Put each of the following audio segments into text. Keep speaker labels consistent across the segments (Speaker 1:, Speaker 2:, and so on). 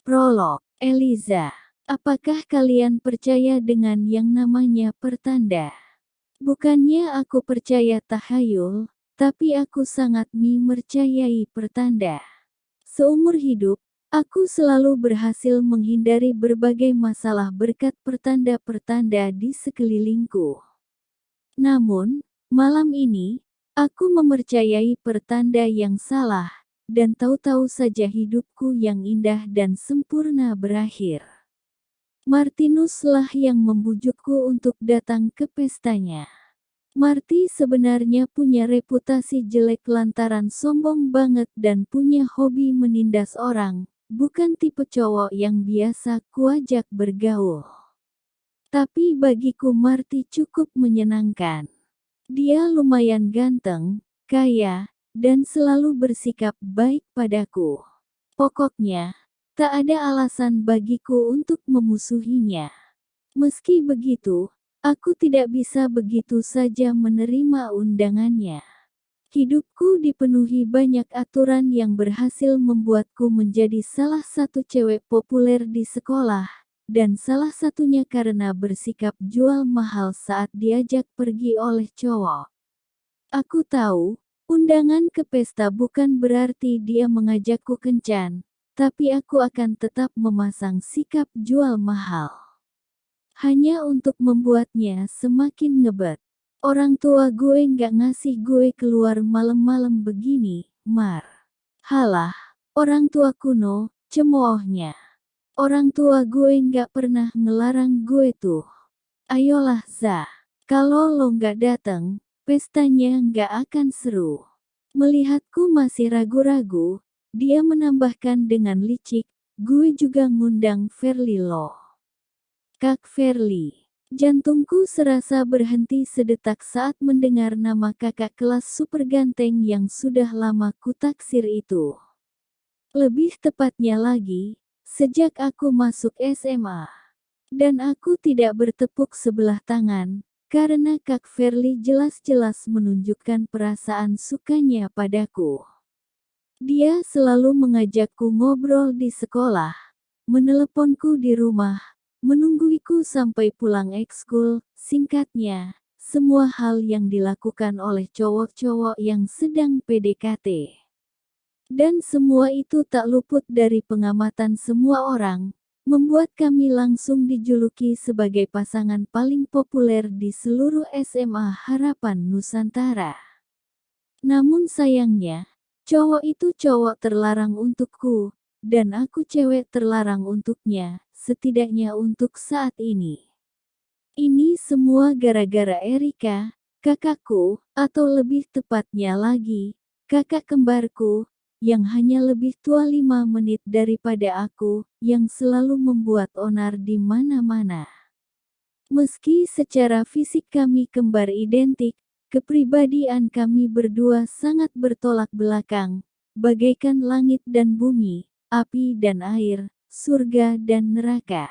Speaker 1: Prolog, Eliza. Apakah kalian percaya dengan yang namanya pertanda? Bukannya aku percaya tahayul, tapi aku sangat mempercayai pertanda. Seumur hidup, aku selalu berhasil menghindari berbagai masalah berkat pertanda-pertanda di sekelilingku. Namun, malam ini, aku mempercayai pertanda yang salah, dan tahu-tahu saja hidupku yang indah dan sempurna berakhir. Martinuslah yang membujukku untuk datang ke pestanya. Marty sebenarnya punya reputasi jelek lantaran sombong banget dan punya hobi menindas orang, bukan tipe cowok yang biasa kuajak bergaul. Tapi bagiku Marty cukup menyenangkan. Dia lumayan ganteng, kaya, dan selalu bersikap baik padaku. Pokoknya, tak ada alasan bagiku untuk memusuhinya. Meski begitu, aku tidak bisa begitu saja menerima undangannya. Hidupku dipenuhi banyak aturan yang berhasil membuatku menjadi salah satu cewek populer di sekolah, dan salah satunya karena bersikap jual mahal saat diajak pergi oleh cowok. Aku tahu, undangan ke pesta bukan berarti dia mengajakku kencan, tapi aku akan tetap memasang sikap jual mahal. Hanya untuk membuatnya semakin ngebet. Orang tua gue nggak ngasih gue keluar malam-malam begini, Mar. Halah, orang tua kuno, cemoohnya. Orang tua gue nggak pernah ngelarang gue tuh. Ayolah Za, kalau lo nggak datang, pestanya nggak akan seru. Melihatku masih ragu-ragu, dia menambahkan dengan licik, gue juga ngundang Verly lo. Kak Verly. Jantungku serasa berhenti sedetak saat mendengar nama kakak kelas super ganteng yang sudah lama kutaksir itu. Lebih tepatnya lagi, sejak aku masuk SMA. Dan aku tidak bertepuk sebelah tangan, karena Kak Verly jelas-jelas menunjukkan perasaan sukanya padaku. Dia selalu mengajakku ngobrol di sekolah, meneleponku di rumah, menungguiku sampai pulang ekskul, singkatnya, semua hal yang dilakukan oleh cowok-cowok yang sedang PDKT. Dan semua itu tak luput dari pengamatan semua orang, membuat kami langsung dijuluki sebagai pasangan paling populer di seluruh SMA Harapan Nusantara. Namun sayangnya, cowok itu cowok terlarang untukku, dan aku cewek terlarang untuknya, setidaknya untuk saat ini. Ini semua gara-gara Erika, kakakku, atau lebih tepatnya lagi, kakak kembarku, yang hanya lebih tua 5 menit daripada aku, yang selalu membuat onar di mana-mana. Meski secara fisik kami kembar identik, kepribadian kami berdua sangat bertolak belakang, bagaikan langit dan bumi, api dan air, surga dan neraka.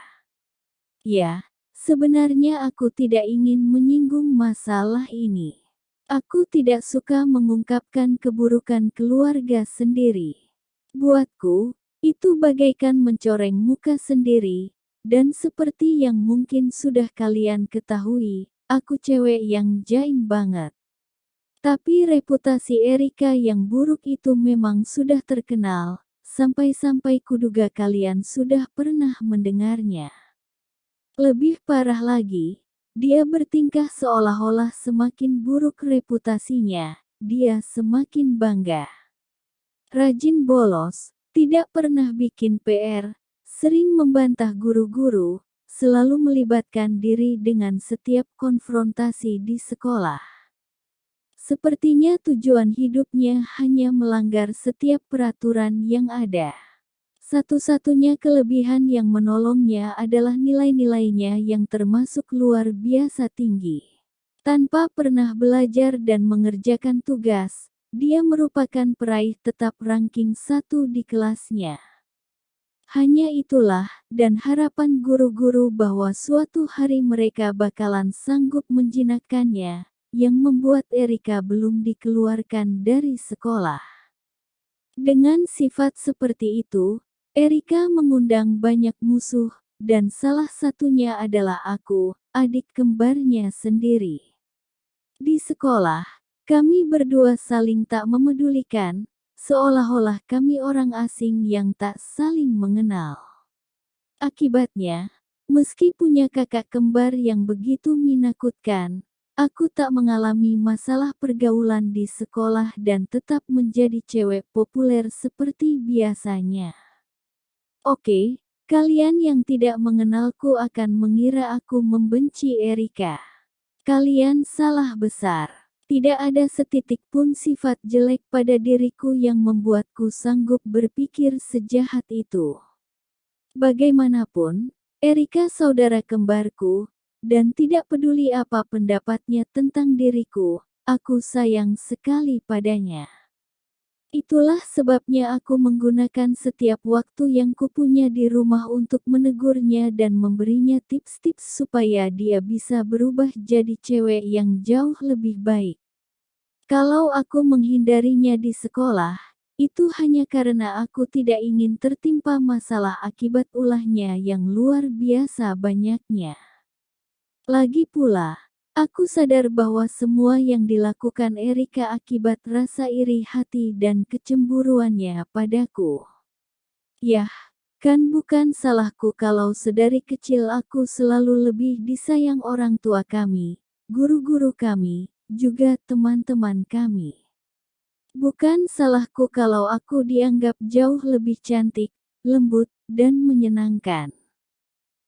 Speaker 1: Ya, sebenarnya aku tidak ingin menyinggung masalah ini. Aku tidak suka mengungkapkan keburukan keluarga sendiri. Buatku, itu bagaikan mencoreng muka sendiri, dan seperti yang mungkin sudah kalian ketahui, aku cewek yang jaim banget. Tapi reputasi Erika yang buruk itu memang sudah terkenal, sampai-sampai kuduga kalian sudah pernah mendengarnya. Lebih parah lagi, dia bertingkah seolah-olah semakin buruk reputasinya, dia semakin bangga. Rajin bolos, tidak pernah bikin PR, sering membantah guru-guru, selalu melibatkan diri dengan setiap konfrontasi di sekolah. Sepertinya tujuan hidupnya hanya melanggar setiap peraturan yang ada. Satu-satunya kelebihan yang menolongnya adalah nilai-nilainya yang termasuk luar biasa tinggi. Tanpa pernah belajar dan mengerjakan tugas, dia merupakan peraih tetap ranking 1 di kelasnya. Hanya itulah, dan harapan guru-guru bahwa suatu hari mereka bakalan sanggup menjinakkannya, yang membuat Erika belum dikeluarkan dari sekolah. Dengan sifat seperti itu, Erika mengundang banyak musuh, dan salah satunya adalah aku, adik kembarnya sendiri. Di sekolah, kami berdua saling tak memedulikan, seolah-olah kami orang asing yang tak saling mengenal. Akibatnya, meski punya kakak kembar yang begitu menakutkan, aku tak mengalami masalah pergaulan di sekolah dan tetap menjadi cewek populer seperti biasanya. Oke, kalian yang tidak mengenalku akan mengira aku membenci Erika. Kalian salah besar. Tidak ada setitik pun sifat jelek pada diriku yang membuatku sanggup berpikir sejahat itu. Bagaimanapun, Erika saudara kembarku, dan tidak peduli apa pendapatnya tentang diriku, aku sayang sekali padanya. Itulah sebabnya aku menggunakan setiap waktu yang kupunya di rumah untuk menegurnya dan memberinya tips-tips supaya dia bisa berubah jadi cewek yang jauh lebih baik. Kalau aku menghindarinya di sekolah, itu hanya karena aku tidak ingin tertimpa masalah akibat ulahnya yang luar biasa banyaknya. Lagi pula, aku sadar bahwa semua yang dilakukan Erika akibat rasa iri hati dan kecemburuannya padaku. Yah, kan bukan salahku kalau sedari kecil aku selalu lebih disayang orang tua kami, guru-guru kami, juga teman-teman kami. Bukan salahku kalau aku dianggap jauh lebih cantik, lembut, dan menyenangkan.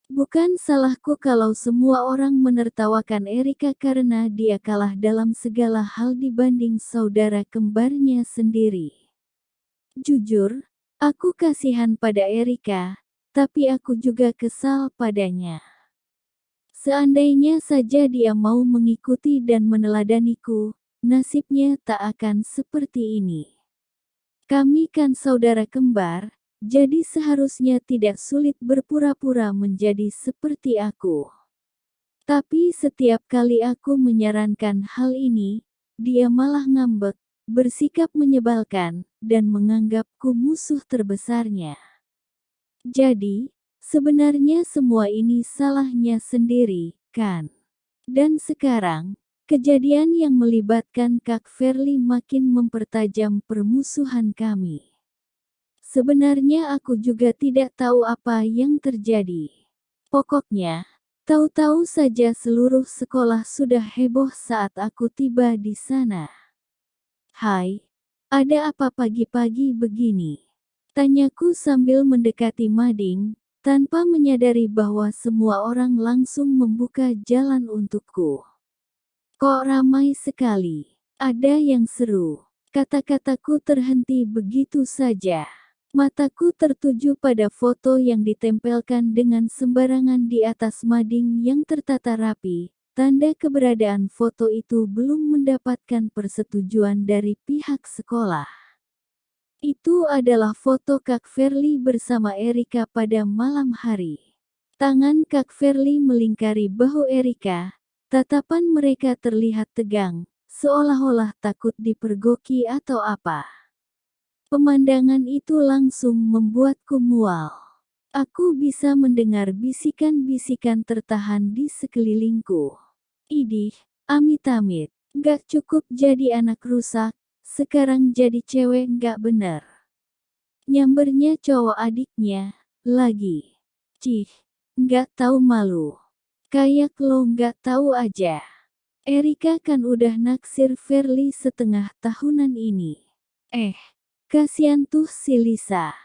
Speaker 1: Bukan salahku kalau semua orang menertawakan Erika karena dia kalah dalam segala hal dibanding saudara kembarnya sendiri. Jujur, aku kasihan pada Erika, tapi aku juga kesal padanya. Seandainya saja dia mau mengikuti dan meneladaniku, nasibnya tak akan seperti ini. Kami kan saudara kembar, jadi seharusnya tidak sulit berpura-pura menjadi seperti aku. Tapi setiap kali aku menyarankan hal ini, dia malah ngambek, bersikap menyebalkan, dan menganggapku musuh terbesarnya. Jadi, sebenarnya semua ini salahnya sendiri, kan? Dan sekarang, kejadian yang melibatkan Kak Verly makin mempertajam permusuhan kami. Sebenarnya aku juga tidak tahu apa yang terjadi. Pokoknya, tahu-tahu saja seluruh sekolah sudah heboh saat aku tiba di sana. "Hai, ada apa pagi-pagi begini?" Tanyaku sambil mendekati mading, tanpa menyadari bahwa semua orang langsung membuka jalan untukku. "Kok ramai sekali?" Ada yang seru. Kata-kataku terhenti begitu saja. Mataku tertuju pada foto yang ditempelkan dengan sembarangan di atas mading yang tertata rapi. Tanda keberadaan foto itu belum mendapatkan persetujuan dari pihak sekolah. Itu adalah foto Kak Verly bersama Erika pada malam hari. Tangan Kak Verly melingkari bahu Erika, tatapan mereka terlihat tegang, seolah-olah takut dipergoki atau apa. Pemandangan itu langsung membuatku mual. Aku bisa mendengar bisikan-bisikan tertahan di sekelilingku. "Idih, amit-amit, gak cukup jadi anak rusak, sekarang jadi cewek gak bener." Nyambernya cowok adiknya, lagi. "Cih, gak tahu malu. Kayak lo gak tahu aja. Erika kan udah naksir Verly setengah tahunan ini." Kasian tuh si Lisa.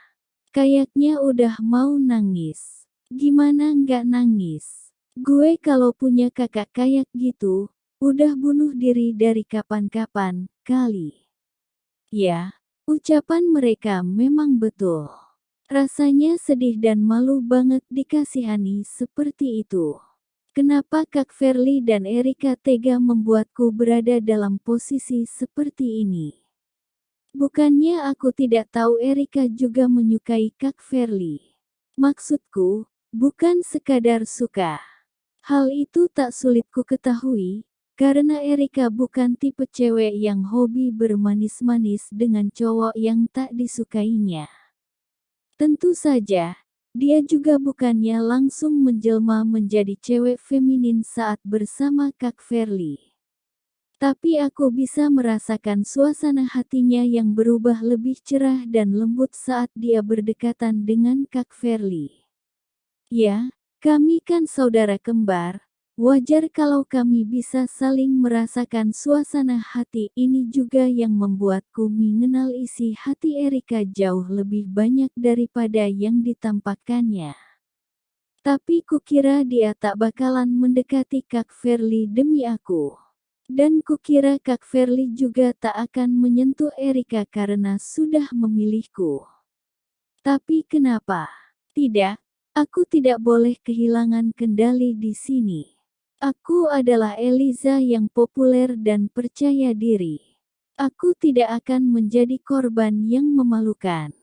Speaker 1: Kayaknya udah mau nangis. Gimana nggak nangis? Gue kalau punya kakak kayak gitu, udah bunuh diri dari kapan-kapan, kali. Ya, ucapan mereka memang betul. Rasanya sedih dan malu banget dikasihani seperti itu. Kenapa Kak Verly dan Erika tega membuatku berada dalam posisi seperti ini? Bukannya aku tidak tahu Erika juga menyukai Kak Verly. Maksudku, bukan sekadar suka. Hal itu tak sulit ku ketahui, karena Erika bukan tipe cewek yang hobi bermanis-manis dengan cowok yang tak disukainya. Tentu saja, dia juga bukannya langsung menjelma menjadi cewek feminin saat bersama Kak Verly. Tapi aku bisa merasakan suasana hatinya yang berubah lebih cerah dan lembut saat dia berdekatan dengan Kak Verly. Ya, kami kan saudara kembar. Wajar kalau kami bisa saling merasakan suasana hati. Ini juga yang membuatku mengenal isi hati Erika jauh lebih banyak daripada yang ditampakkannya. Tapi kukira dia tak bakalan mendekati Kak Verly demi aku. Dan kukira Kak Verly juga tak akan menyentuh Erika karena sudah memilihku. Tapi kenapa? Tidak, aku tidak boleh kehilangan kendali di sini. Aku adalah Eliza yang populer dan percaya diri. Aku tidak akan menjadi korban yang memalukan.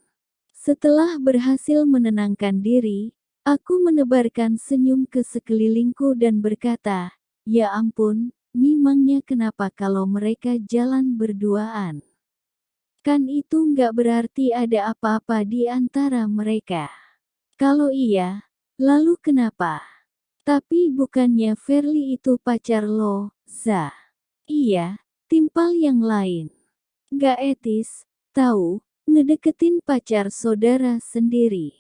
Speaker 1: Setelah berhasil menenangkan diri, aku menebarkan senyum ke sekelilingku dan berkata, "Ya ampun, memangnya kenapa kalau mereka jalan berduaan? Kan itu nggak berarti ada apa-apa di antara mereka. Kalau iya, lalu kenapa? Tapi bukannya Verly itu pacar lo, Za?" "Iya, timpal yang lain. Nggak etis, tahu, ngedeketin pacar saudara sendiri.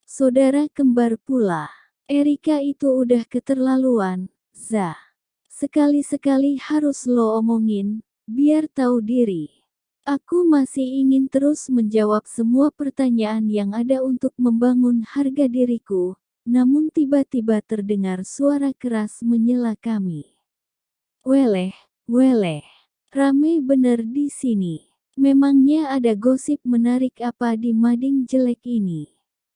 Speaker 1: Saudara kembar pula. Erika itu udah keterlaluan, Za. Sekali-sekali harus lo omongin, biar tahu diri." Aku masih ingin terus menjawab semua pertanyaan yang ada untuk membangun harga diriku, namun tiba-tiba terdengar suara keras menyela kami. "Weleh, weleh. Rame bener di sini. Memangnya ada gosip menarik apa di mading jelek ini?"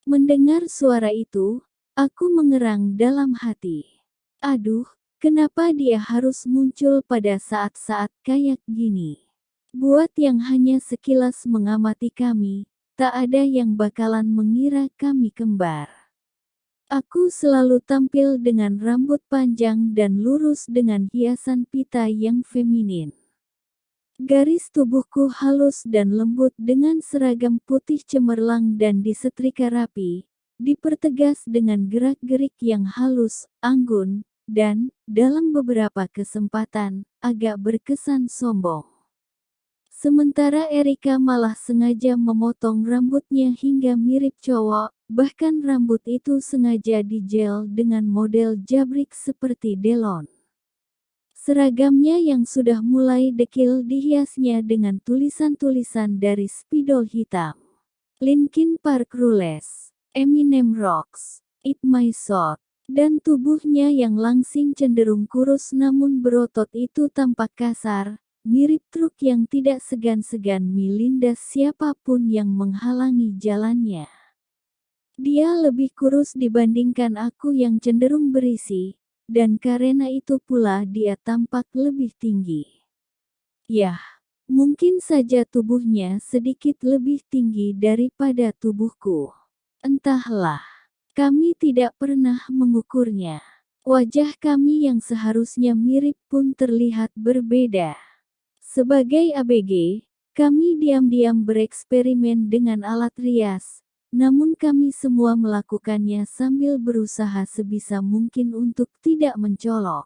Speaker 1: Mendengar suara itu, aku mengerang dalam hati. Aduh, kenapa dia harus muncul pada saat-saat kayak gini? Buat yang hanya sekilas mengamati kami, tak ada yang bakalan mengira kami kembar. Aku selalu tampil dengan rambut panjang dan lurus dengan hiasan pita yang feminin. Garis tubuhku halus dan lembut dengan seragam putih cemerlang dan disetrika rapi, dipertegas dengan gerak-gerik yang halus, anggun, dan, dalam beberapa kesempatan, agak berkesan sombong. Sementara Erika malah sengaja memotong rambutnya hingga mirip cowok, bahkan rambut itu sengaja digel dengan model jabrik seperti Delon. Seragamnya yang sudah mulai dekil dihiasnya dengan tulisan-tulisan dari spidol hitam. Linkin Park Rules, Eminem Rocks, Eat My Shot, dan tubuhnya yang langsing cenderung kurus namun berotot itu tampak kasar, mirip truk yang tidak segan-segan melindas siapapun yang menghalangi jalannya. Dia lebih kurus dibandingkan aku yang cenderung berisi, dan karena itu pula dia tampak lebih tinggi. Yah, mungkin saja tubuhnya sedikit lebih tinggi daripada tubuhku. Entahlah. Kami tidak pernah mengukurnya. Wajah kami yang seharusnya mirip pun terlihat berbeda. Sebagai ABG, kami diam-diam bereksperimen dengan alat rias, namun kami semua melakukannya sambil berusaha sebisa mungkin untuk tidak mencolok.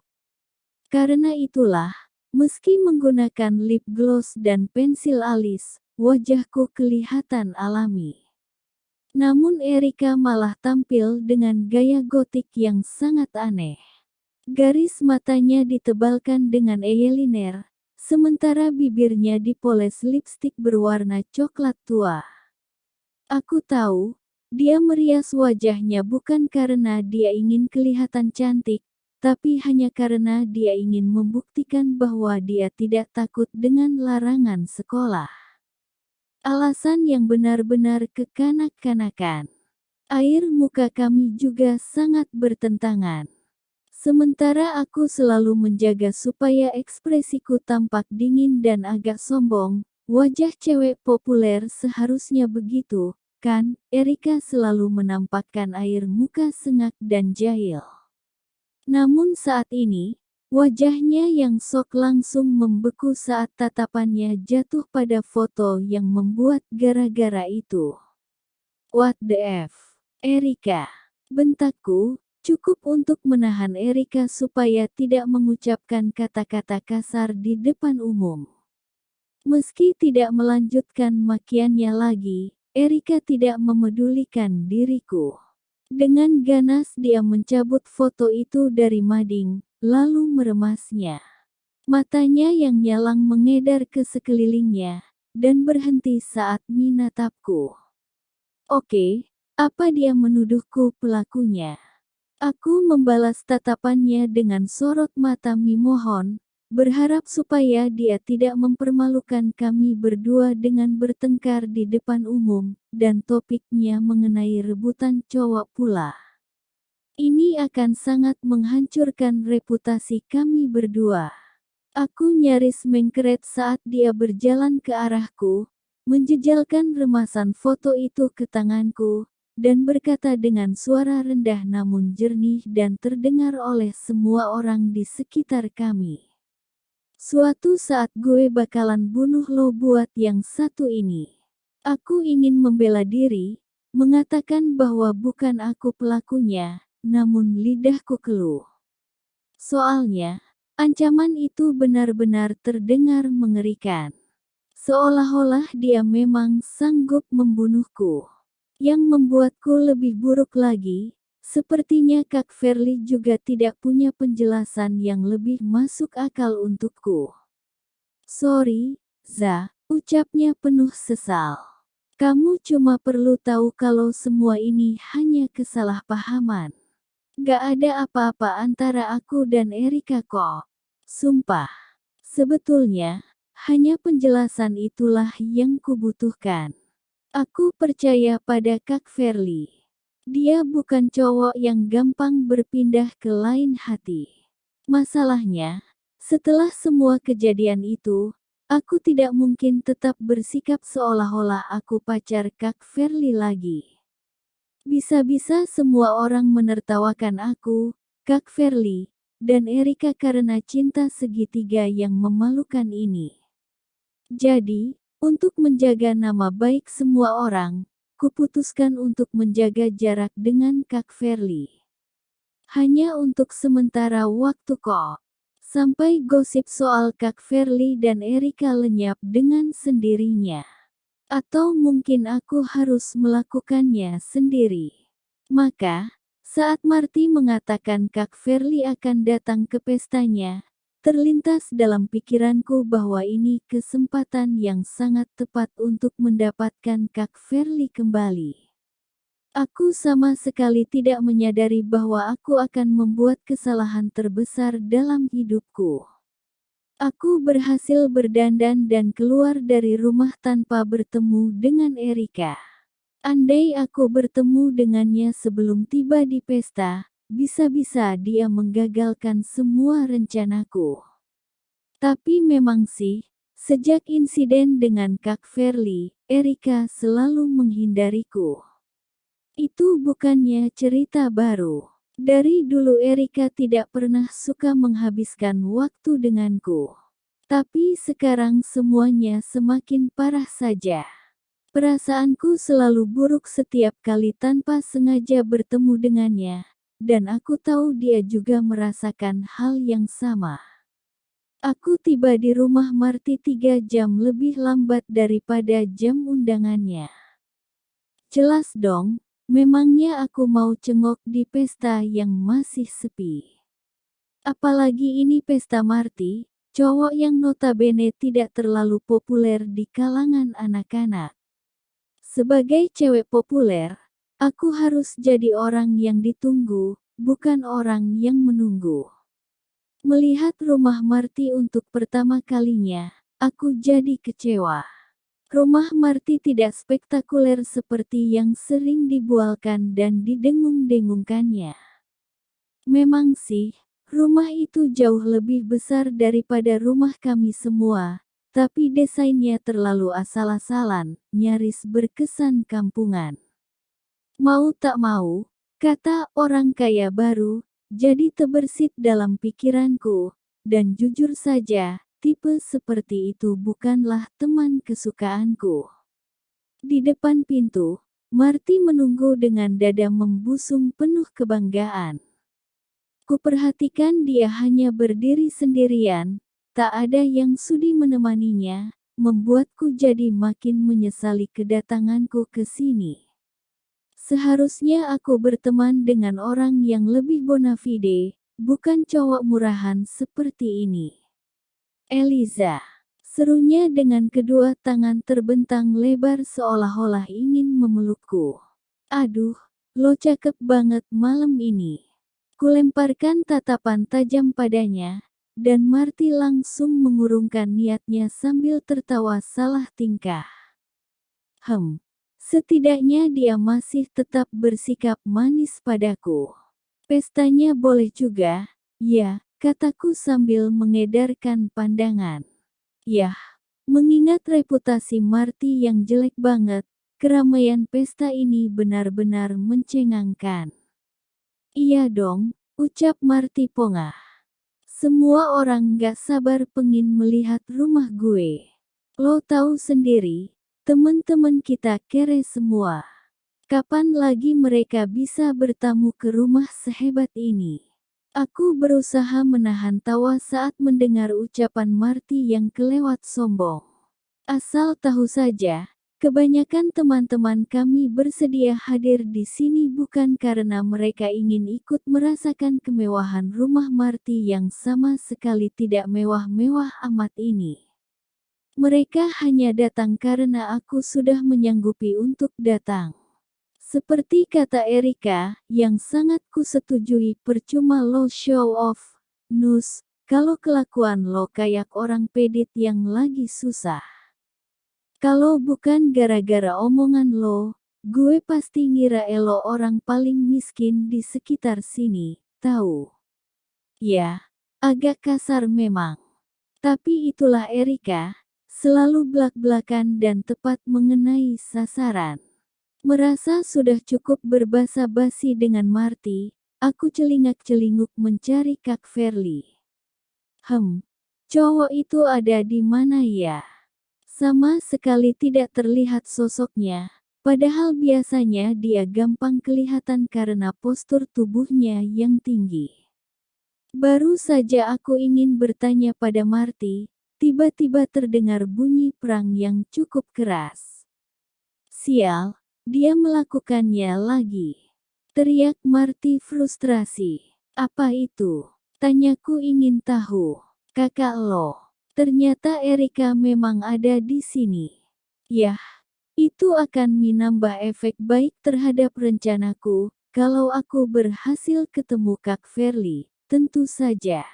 Speaker 1: Karena itulah, meski menggunakan lip gloss dan pensil alis, wajahku kelihatan alami. Namun Erika malah tampil dengan gaya gotik yang sangat aneh. Garis matanya ditebalkan dengan eyeliner, sementara bibirnya dipoles lipstik berwarna coklat tua. Aku tahu, dia merias wajahnya bukan karena dia ingin kelihatan cantik, tapi hanya karena dia ingin membuktikan bahwa dia tidak takut dengan larangan sekolah. Alasan yang benar-benar kekanak-kanakan. Air muka kami juga sangat bertentangan. Sementara aku selalu menjaga supaya ekspresiku tampak dingin dan agak sombong, wajah cewek populer seharusnya begitu, kan? Erika selalu menampakkan air muka sengak dan jahil. Namun saat ini, wajahnya yang sok langsung membeku saat tatapannya jatuh pada foto yang membuat gara-gara itu. What the F? Erika, bentakku, cukup untuk menahan Erika supaya tidak mengucapkan kata-kata kasar di depan umum. Meski tidak melanjutkan makiannya lagi, Erika tidak memedulikan diriku. Dengan ganas dia mencabut foto itu dari mading, lalu meremasnya. Matanya yang nyalang mengedar ke sekelilingnya, dan berhenti saat menatapku. Oke, apa dia menuduhku pelakunya? Aku membalas tatapannya dengan sorot mata memohon, berharap supaya dia tidak mempermalukan kami berdua dengan bertengkar di depan umum, dan topiknya mengenai rebutan cowok pula. Ini akan sangat menghancurkan reputasi kami berdua. Aku nyaris mengkeret saat dia berjalan ke arahku, menjejalkan remasan foto itu ke tanganku, dan berkata dengan suara rendah namun jernih dan terdengar oleh semua orang di sekitar kami. Suatu saat gue bakalan bunuh lo buat yang satu ini. Aku ingin membela diri, mengatakan bahwa bukan aku pelakunya, namun lidahku keluh. Soalnya, ancaman itu benar-benar terdengar mengerikan. Seolah-olah dia memang sanggup membunuhku. Yang membuatku lebih buruk lagi, sepertinya Kak Verly juga tidak punya penjelasan yang lebih masuk akal untukku. Sorry, Za, ucapnya penuh sesal. Kamu cuma perlu tahu kalau semua ini hanya kesalahpahaman. Gak ada apa-apa antara aku dan Erika kok. Sumpah. Sebetulnya, hanya penjelasan itulah yang kubutuhkan. Aku percaya pada Kak Verly. Dia bukan cowok yang gampang berpindah ke lain hati. Masalahnya, setelah semua kejadian itu, aku tidak mungkin tetap bersikap seolah-olah aku pacar Kak Verly lagi. Bisa-bisa semua orang menertawakan aku, Kak Verly, dan Erika karena cinta segitiga yang memalukan ini. Jadi, untuk menjaga nama baik semua orang, kuputuskan untuk menjaga jarak dengan Kak Verly. Hanya untuk sementara waktu kok. Sampai gosip soal Kak Verly dan Erika lenyap dengan sendirinya. Atau mungkin aku harus melakukannya sendiri. Maka, saat Marty mengatakan Kak Verly akan datang ke pestanya, terlintas dalam pikiranku bahwa ini kesempatan yang sangat tepat untuk mendapatkan Kak Verly kembali. Aku sama sekali tidak menyadari bahwa aku akan membuat kesalahan terbesar dalam hidupku. Aku berhasil berdandan dan keluar dari rumah tanpa bertemu dengan Erika. Andai aku bertemu dengannya sebelum tiba di pesta, bisa-bisa dia menggagalkan semua rencanaku. Tapi memang sih, sejak insiden dengan Kak Verly, Erika selalu menghindariku. Itu bukannya cerita baru. Dari dulu Erika tidak pernah suka menghabiskan waktu denganku. Tapi sekarang semuanya semakin parah saja. Perasaanku selalu buruk setiap kali tanpa sengaja bertemu dengannya, dan aku tahu dia juga merasakan hal yang sama. Aku tiba di rumah Marty 3 jam lebih lambat daripada jam undangannya. Jelas dong. Memangnya aku mau cengok di pesta yang masih sepi. Apalagi ini pesta Marty, cowok yang notabene tidak terlalu populer di kalangan anak-anak. Sebagai cewek populer, aku harus jadi orang yang ditunggu, bukan orang yang menunggu. Melihat rumah Marty untuk pertama kalinya, aku jadi kecewa. Rumah Marty tidak spektakuler seperti yang sering dibualkan dan didengung-dengungkannya. Memang sih, rumah itu jauh lebih besar daripada rumah kami semua, tapi desainnya terlalu asal-asalan, nyaris berkesan kampungan. Mau tak mau, kata orang kaya baru, jadi terbersit dalam pikiranku, dan jujur saja, tipe seperti itu bukanlah teman kesukaanku. Di depan pintu, Marty menunggu dengan dada membusung penuh kebanggaan. Kuperhatikan dia hanya berdiri sendirian, tak ada yang sudi menemaninya, membuatku jadi makin menyesali kedatanganku ke sini. Seharusnya aku berteman dengan orang yang lebih bonafide, bukan cowok murahan seperti ini. Eliza, serunya dengan kedua tangan terbentang lebar seolah-olah ingin memelukku. Aduh, lo cakep banget malam ini. Kulemparkan tatapan tajam padanya, dan Marty langsung mengurungkan niatnya sambil tertawa salah tingkah. Setidaknya dia masih tetap bersikap manis padaku. Pestanya boleh juga, ya, kataku sambil mengedarkan pandangan. Yah, mengingat reputasi Marty yang jelek banget, keramaian pesta ini benar-benar mencengangkan. Iya dong, ucap Marty pongah. Semua orang gak sabar pengin melihat rumah gue. Lo tahu sendiri, temen-temen kita kere semua. Kapan lagi mereka bisa bertamu ke rumah sehebat ini? Aku berusaha menahan tawa saat mendengar ucapan Marty yang kelewat sombong. Asal tahu saja, kebanyakan teman-teman kami bersedia hadir di sini bukan karena mereka ingin ikut merasakan kemewahan rumah Marty yang sama sekali tidak mewah-mewah amat ini. Mereka hanya datang karena aku sudah menyanggupi untuk datang. Seperti kata Erika, yang sangat kusetujui, percuma lo show off, Nus, kalau kelakuan lo kayak orang pedit yang lagi susah. Kalau bukan gara-gara omongan lo, gue pasti ngira lo orang paling miskin di sekitar sini, tahu? Ya, agak kasar memang. Tapi itulah Erika. Selalu blak-blakan dan tepat mengenai sasaran. Merasa sudah cukup berbasa-basi dengan Marty, aku celingak-celinguk mencari Kak Verly. Cowok itu ada di mana ya? Sama sekali tidak terlihat sosoknya, padahal biasanya dia gampang kelihatan karena postur tubuhnya yang tinggi. Baru saja aku ingin bertanya pada Marty, tiba-tiba terdengar bunyi perang yang cukup keras. Sial, dia melakukannya lagi. Teriak Marty frustrasi. Apa itu? Tanyaku ingin tahu. Kakak lo. Ternyata Erika memang ada di sini. Yah, itu akan menambah efek baik terhadap rencanaku, kalau aku berhasil ketemu Kak Verly, tentu saja.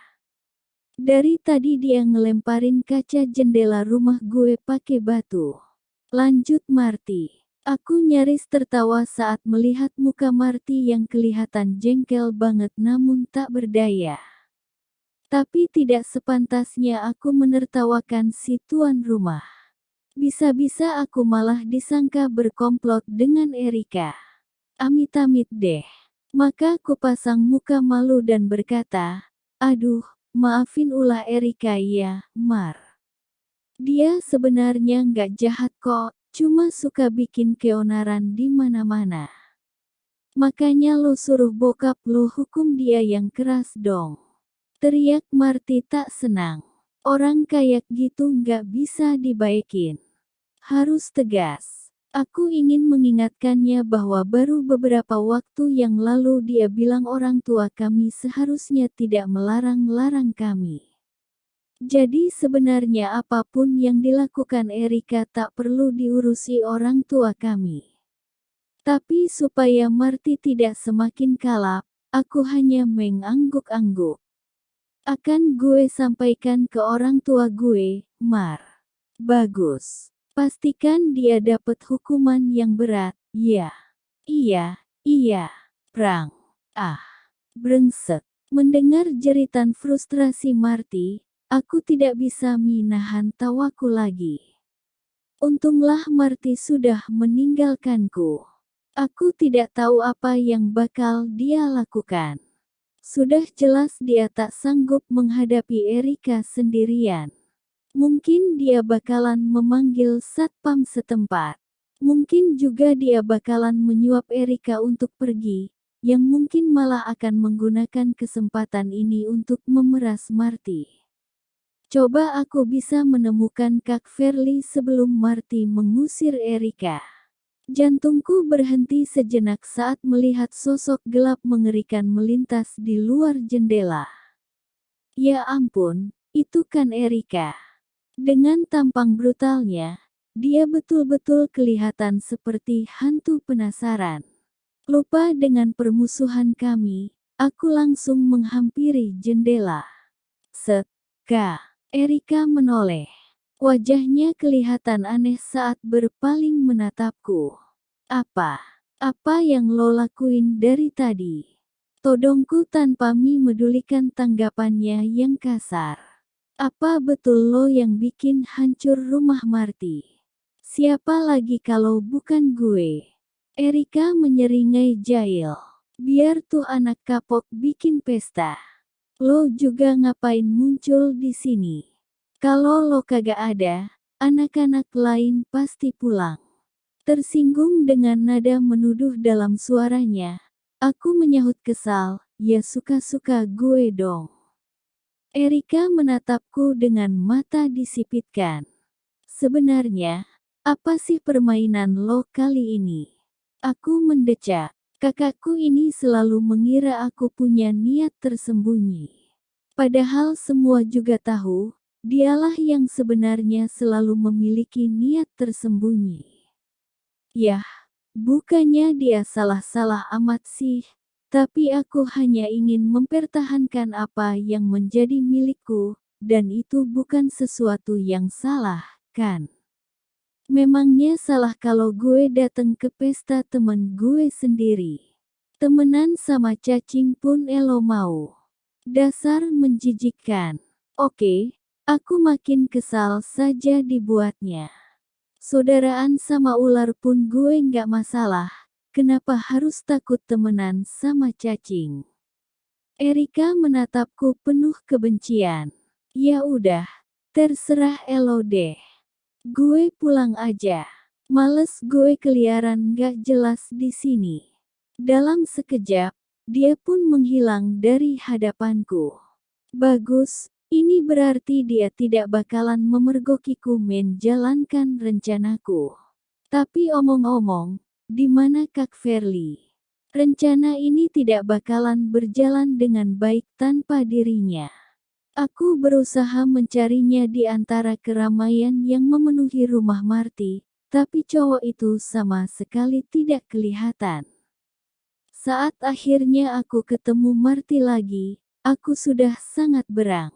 Speaker 1: Dari tadi dia ngelemparin kaca jendela rumah gue pakai batu. Lanjut Marty. Aku nyaris tertawa saat melihat muka Marty yang kelihatan jengkel banget namun tak berdaya. Tapi tidak sepantasnya aku menertawakan si tuan rumah. Bisa-bisa aku malah disangka berkomplot dengan Erika. Amit-amit deh. Maka ku pasang muka malu dan berkata, aduh, maafin ulah Erika ya, Mar. Dia sebenarnya nggak jahat kok, cuma suka bikin keonaran di mana-mana. Makanya lo suruh bokap lo hukum dia yang keras dong. Teriak Marty tak senang. Orang kayak gitu nggak bisa dibaikin. Harus tegas. Aku ingin mengingatkannya bahwa baru beberapa waktu yang lalu dia bilang orang tua kami seharusnya tidak melarang-larang kami. Jadi sebenarnya apapun yang dilakukan Erika tak perlu diurusi orang tua kami. Tapi supaya Marty tidak semakin kalap, aku hanya mengangguk-angguk. Akan gue sampaikan ke orang tua gue, Mar. Bagus. Pastikan dia dapat hukuman yang berat, ya. Iya, Prang. Ah, brengsek. Mendengar jeritan frustrasi Marty, aku tidak bisa menahan tawaku lagi. Untunglah Marty sudah meninggalkanku. Aku tidak tahu apa yang bakal dia lakukan. Sudah jelas dia tak sanggup menghadapi Erika sendirian. Mungkin dia bakalan memanggil satpam setempat. Mungkin juga dia bakalan menyuap Erika untuk pergi, yang mungkin malah akan menggunakan kesempatan ini untuk memeras Marty. Coba aku bisa menemukan Kak Verly sebelum Marty mengusir Erika. Jantungku berhenti sejenak saat melihat sosok gelap mengerikan melintas di luar jendela. Ya ampun, itu kan Erika. Dengan tampang brutalnya, dia betul-betul kelihatan seperti hantu penasaran. Lupa dengan permusuhan kami, aku langsung menghampiri jendela. Erika menoleh. Wajahnya kelihatan aneh saat berpaling menatapku. Apa yang lo lakuin dari tadi? Todongku tanpa memedulikan tanggapannya yang kasar. Apa betul lo yang bikin hancur rumah Marty? Siapa lagi kalau bukan gue? Erika menyeringai jahil. Biar tuh anak kapok bikin pesta. Lo juga ngapain muncul di sini? Kalau lo kagak ada, anak-anak lain pasti pulang. Tersinggung dengan nada menuduh dalam suaranya, aku menyahut kesal, ya suka-suka gue dong. Erika menatapku dengan mata disipitkan. Sebenarnya, apa sih permainan lo kali ini? Aku mendecak. Kakakku ini selalu mengira aku punya niat tersembunyi. Padahal semua juga tahu, dialah yang sebenarnya selalu memiliki niat tersembunyi. Yah, bukannya dia salah-salah amat sih, tapi aku hanya ingin mempertahankan apa yang menjadi milikku, dan itu bukan sesuatu yang salah, kan? Memangnya salah kalau gue datang ke pesta temen gue sendiri. Temenan sama cacing pun elo mau. Dasar menjijikkan. Oke, aku makin kesal saja dibuatnya. Saudaraan sama ular pun gue nggak masalah. Kenapa harus takut temenan sama cacing? Erika menatapku penuh kebencian. Ya udah, terserah elo deh. Gue pulang aja. Males gue keliaran gak jelas di sini. Dalam sekejap, dia pun menghilang dari hadapanku. Bagus, ini berarti dia tidak bakalan memergokiku menjalankan rencanaku. Tapi omong-omong, di mana Kak Verly? Rencana ini tidak bakalan berjalan dengan baik tanpa dirinya. Aku berusaha mencarinya di antara keramaian yang memenuhi rumah Marty, tapi cowok itu sama sekali tidak kelihatan. Saat akhirnya aku ketemu Marty lagi, aku sudah sangat berang.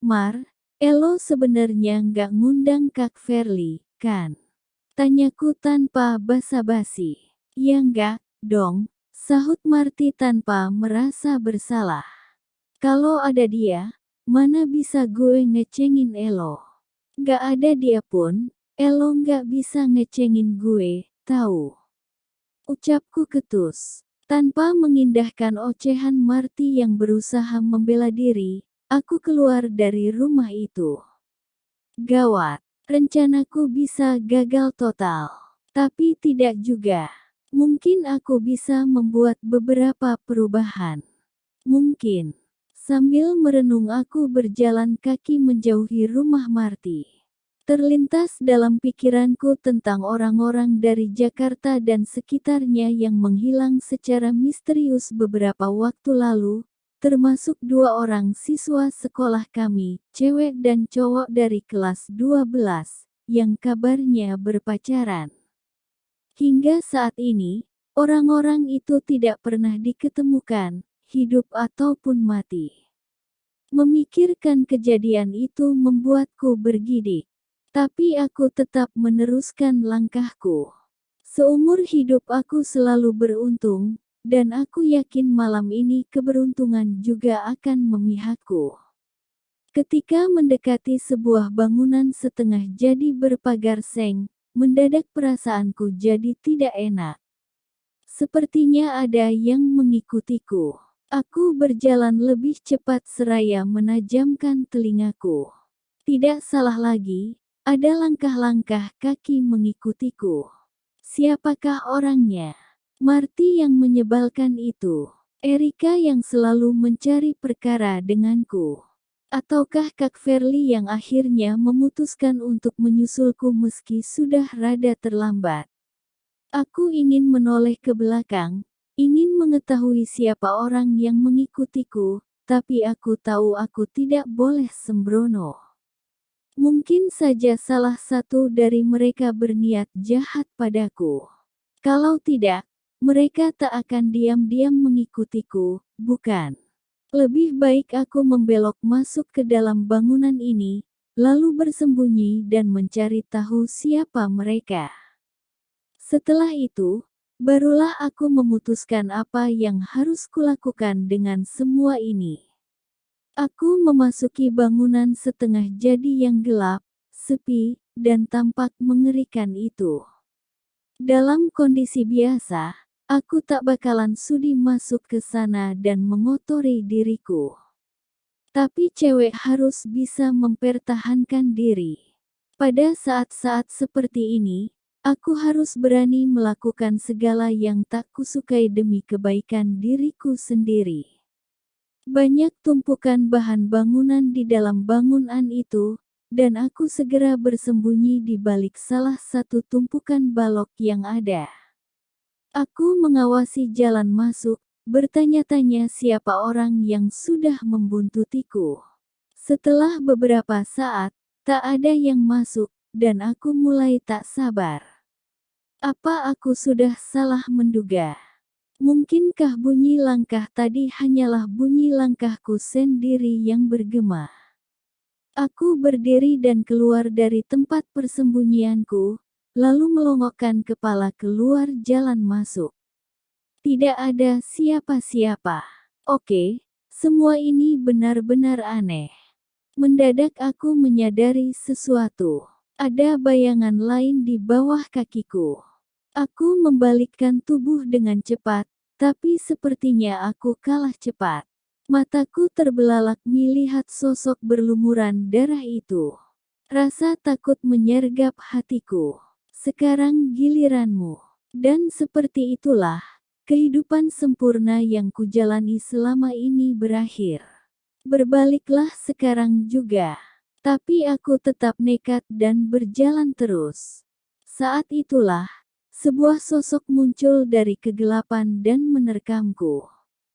Speaker 1: Mar, elo sebenarnya nggak ngundang Kak Verly, kan? Tanyaku tanpa basa-basi. Ya nggak, dong, sahut Marty tanpa merasa bersalah. Kalau ada dia, mana bisa gue ngecengin Elo? Gak ada dia pun, Elo gak bisa ngecengin gue, tahu? Ucapku ketus. Tanpa mengindahkan ocehan Marty yang berusaha membela diri, aku keluar dari rumah itu. Gawat, rencanaku bisa gagal total. Tapi tidak juga. Mungkin aku bisa membuat beberapa perubahan. Mungkin. Sambil merenung aku berjalan kaki menjauhi rumah Marty. Terlintas dalam pikiranku tentang orang-orang dari Jakarta dan sekitarnya yang menghilang secara misterius beberapa waktu lalu, termasuk 2 orang siswa sekolah kami, cewek dan cowok dari kelas 12, yang kabarnya berpacaran. Hingga saat ini, orang-orang itu tidak pernah diketemukan, hidup ataupun mati. Memikirkan kejadian itu membuatku bergidik. Tapi aku tetap meneruskan langkahku. Seumur hidup aku selalu beruntung, dan aku yakin malam ini keberuntungan juga akan memihakku. Ketika mendekati sebuah bangunan setengah jadi berpagar seng, mendadak perasaanku jadi tidak enak. Sepertinya ada yang mengikutiku. Aku berjalan lebih cepat seraya menajamkan telingaku. Tidak salah lagi, ada langkah-langkah kaki mengikutiku. Siapakah orangnya? Marty yang menyebalkan itu. Erika yang selalu mencari perkara denganku. Ataukah Kak Verly yang akhirnya memutuskan untuk menyusulku meski sudah rada terlambat? Aku ingin menoleh ke belakang, ingin mengetahui siapa orang yang mengikutiku, tapi aku tahu aku tidak boleh sembrono. Mungkin saja salah satu dari mereka berniat jahat padaku. Kalau tidak, mereka tak akan diam-diam mengikutiku, bukan? Lebih baik aku membelok masuk ke dalam bangunan ini, lalu bersembunyi dan mencari tahu siapa mereka. Setelah itu, barulah aku memutuskan apa yang harus kulakukan dengan semua ini. Aku memasuki bangunan setengah jadi yang gelap, sepi, dan tampak mengerikan itu. Dalam kondisi biasa, aku tak bakalan sudi masuk ke sana dan mengotori diriku. Tapi cewek harus bisa mempertahankan diri. Pada saat-saat seperti ini, aku harus berani melakukan segala yang tak kusukai demi kebaikan diriku sendiri. Banyak tumpukan bahan bangunan di dalam bangunan itu, dan aku segera bersembunyi di balik salah satu tumpukan balok yang ada. Aku mengawasi jalan masuk, bertanya-tanya siapa orang yang sudah membuntutiku. Setelah beberapa saat, tak ada yang masuk, dan aku mulai tak sabar. Apa aku sudah salah menduga? Mungkinkah bunyi langkah tadi hanyalah bunyi langkahku sendiri yang bergema? Aku berdiri dan keluar dari tempat persembunyianku, lalu melongokkan kepala keluar jalan masuk. Tidak ada siapa-siapa. Oke, semua ini benar-benar aneh. Mendadak aku menyadari sesuatu. Ada bayangan lain di bawah kakiku. Aku membalikkan tubuh dengan cepat, tapi sepertinya aku kalah cepat. Mataku terbelalak melihat sosok berlumuran darah itu. Rasa takut menyergap hatiku. Sekarang giliranmu. Dan seperti itulah, kehidupan sempurna yang kujalani selama ini berakhir. Berbaliklah sekarang juga. Tapi aku tetap nekat dan berjalan terus. Saat itulah, sebuah sosok muncul dari kegelapan dan menerkamku.